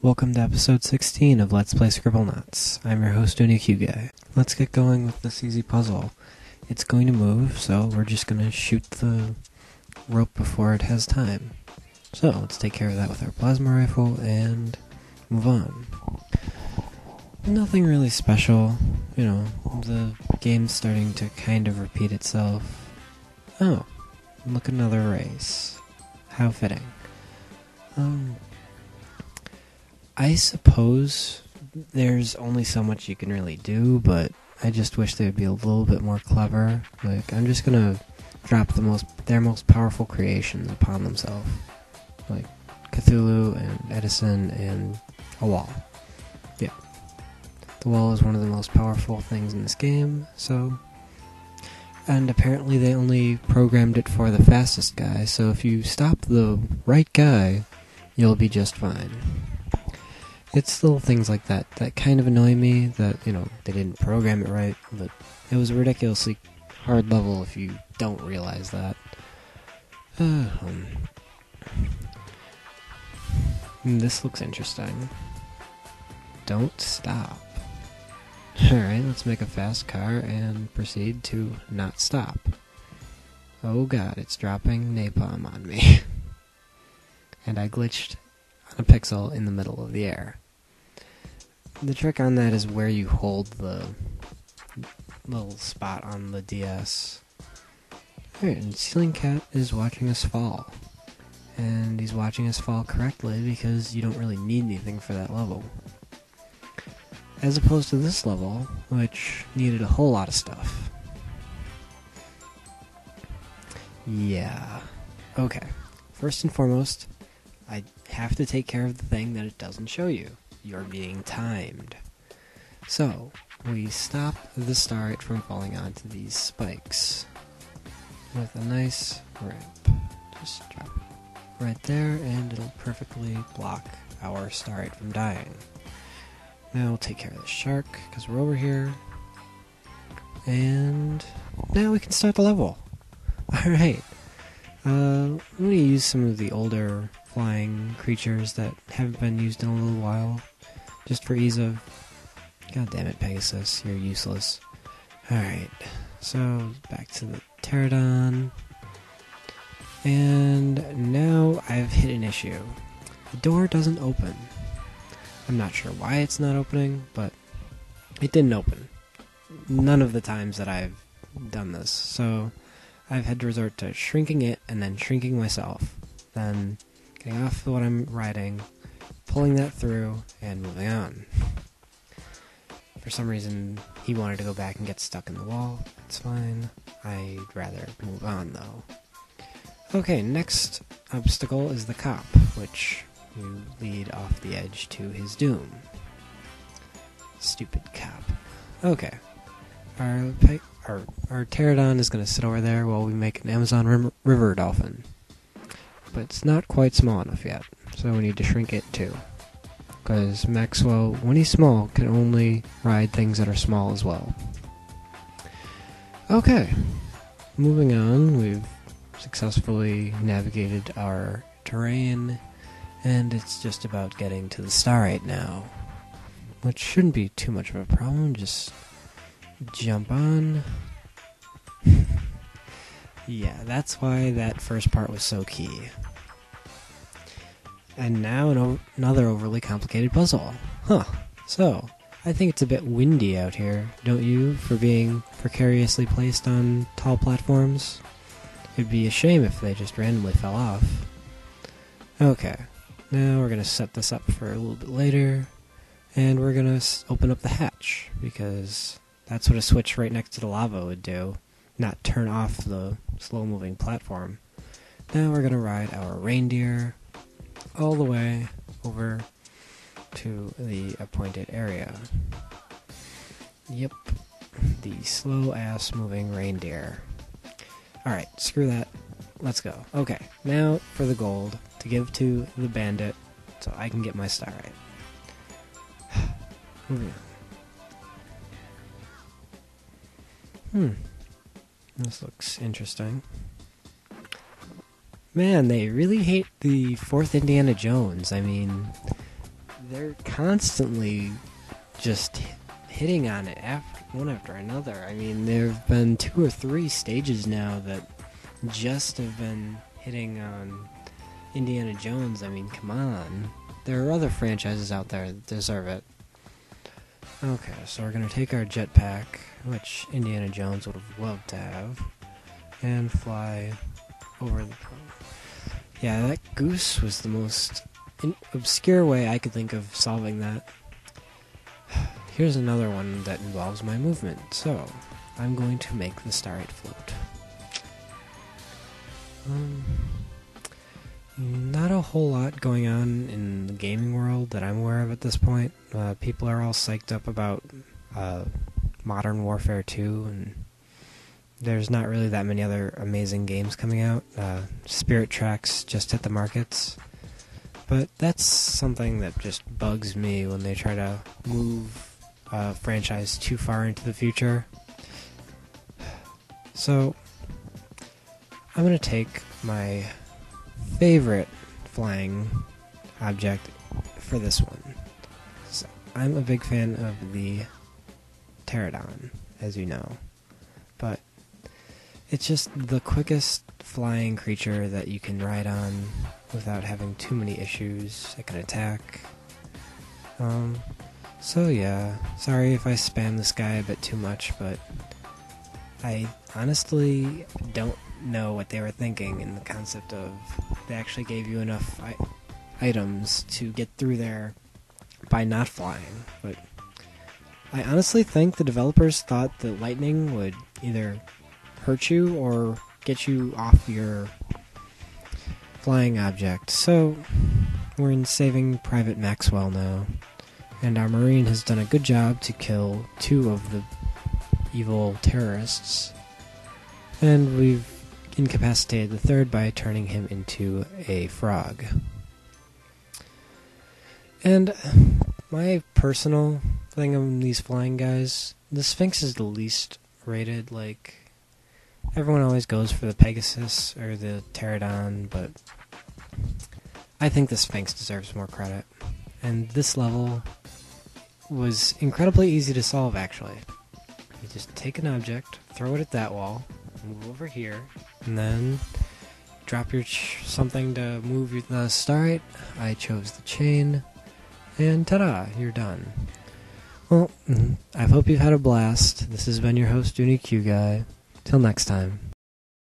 Welcome to episode 16 of Let's Play Scribblenauts. I'm your host, UniQGuy. Let's get going with this easy puzzle. It's going to move, so we're just going to shoot the rope before it has time. So, let's take care of that with our plasma rifle and move on. Nothing really special. You know, the game's starting to kind of repeat itself. Oh, look, another race. How fitting. I suppose there's only so much you can really do, but I just wish they would be a little bit more clever. Like, I'm just gonna drop their most powerful creations upon themselves. Like, Cthulhu and Edison and a wall. Yeah. The wall is one of the most powerful things in this game, so... And apparently they only programmed it for the fastest guy, so if you stop the right guy, you'll be just fine. It's little things like that that kind of annoy me, that, you know, they didn't program it right, but it was a ridiculously hard level if you don't realize that. This looks interesting. Don't stop. Alright, let's make a fast car and proceed to not stop. Oh god, it's dropping napalm on me. And I glitched on a pixel in the middle of the air. The trick on that is where you hold the little spot on the DS. Alright, and Ceiling Cat is watching us fall. And he's watching us fall correctly because you don't really need anything for that level. As opposed to this level, which needed a whole lot of stuff. Yeah. Okay. First and foremost, I have to take care of the thing that it doesn't show you. You're being timed. So, we stop the starlight from falling onto these spikes with a nice ramp. Just drop it right there, and it'll perfectly block our starlight from dying. Now we'll take care of the shark, because we're over here. And now we can start the level. Alright. I'm going to use some of the older flying creatures that haven't been used in a little while, just for ease of... God damn it, Pegasus, you're useless. Alright, so back to the pterodon. And now I've hit an issue. The door doesn't open. I'm not sure why it's not opening, but it didn't open. None of the times that I've done this, so I've had to resort to shrinking it and then shrinking myself. Then getting off what I'm riding, pulling that through, and moving on. For some reason, he wanted to go back and get stuck in the wall. It's fine. I'd rather move on, though. Okay, next obstacle is the cop, which you lead off the edge to his doom. Stupid cop. Okay. Our pterodon is going to sit over there while we make an Amazon river dolphin. But it's not quite small enough yet, so we need to shrink it too. Because Maxwell, when he's small, can only ride things that are small as well. Okay. Moving on, we've successfully navigated our terrain, and it's just about getting to the starlight now. Which shouldn't be too much of a problem, just jump on. Yeah, that's why that first part was so key. And now another overly complicated puzzle. Huh. So, I think it's a bit windy out here, don't you, for being precariously placed on tall platforms? It'd be a shame if they just randomly fell off. Okay. Now we're going to set this up for a little bit later, and we're going to open up the hatch, because that's what a switch right next to the lava would do, not turn off the slow-moving platform. Now we're going to ride our reindeer all the way over to the appointed area. Yep, the slow-ass moving reindeer. Alright, screw that. Let's go. Okay, now for the gold to give to the bandit so I can get my star right. Moving on. This looks interesting. Man, they really hate the fourth Indiana Jones. I mean, they're constantly just hitting on it one after another. I mean, there have been 2 or 3 stages now that just have been hitting on Indiana Jones. I mean, come on. There are other franchises out there that deserve it. Okay, so we're going to take our jetpack, which Indiana Jones would have loved to have, and fly over the... Yeah, that goose was the most obscure way I could think of solving that. Here's another one that involves my movement, so I'm going to make the Starlight float. Not a whole lot going on in the gaming world that I'm aware of at this point. People are all psyched up about Modern Warfare 2, and there's not really that many other amazing games coming out. Spirit Tracks just hit the markets, but that's something that just bugs me when they try to move a franchise too far into the future. So I'm going to take my favorite flying object for this one. So I'm a big fan of the pterodon, as you know, but it's just the quickest flying creature that you can ride on without having too many issues. It can attack. So yeah, sorry if I spam this guy a bit too much, but I honestly don't know what they were thinking in the concept of they actually gave you enough items to get through there by not flying. But I honestly think the developers thought that lightning would either hurt you or get you off your flying object. So we're in Saving Private Maxwell now, and our Marine has done a good job to kill 2 of the evil terrorists, and we've incapacitated the 3rd by turning him into a frog. And my personal thing on these flying guys, the Sphinx is the least rated. Like, everyone always goes for the Pegasus or the Pterodon, but I think the Sphinx deserves more credit. And this level was incredibly easy to solve, actually. You just take an object, throw it at that wall, move over here, and then drop your something to move the Starlight. I chose the chain, and ta-da, you're done. Well, I hope you've had a blast. This has been your host, UniQ Guy. Till next time.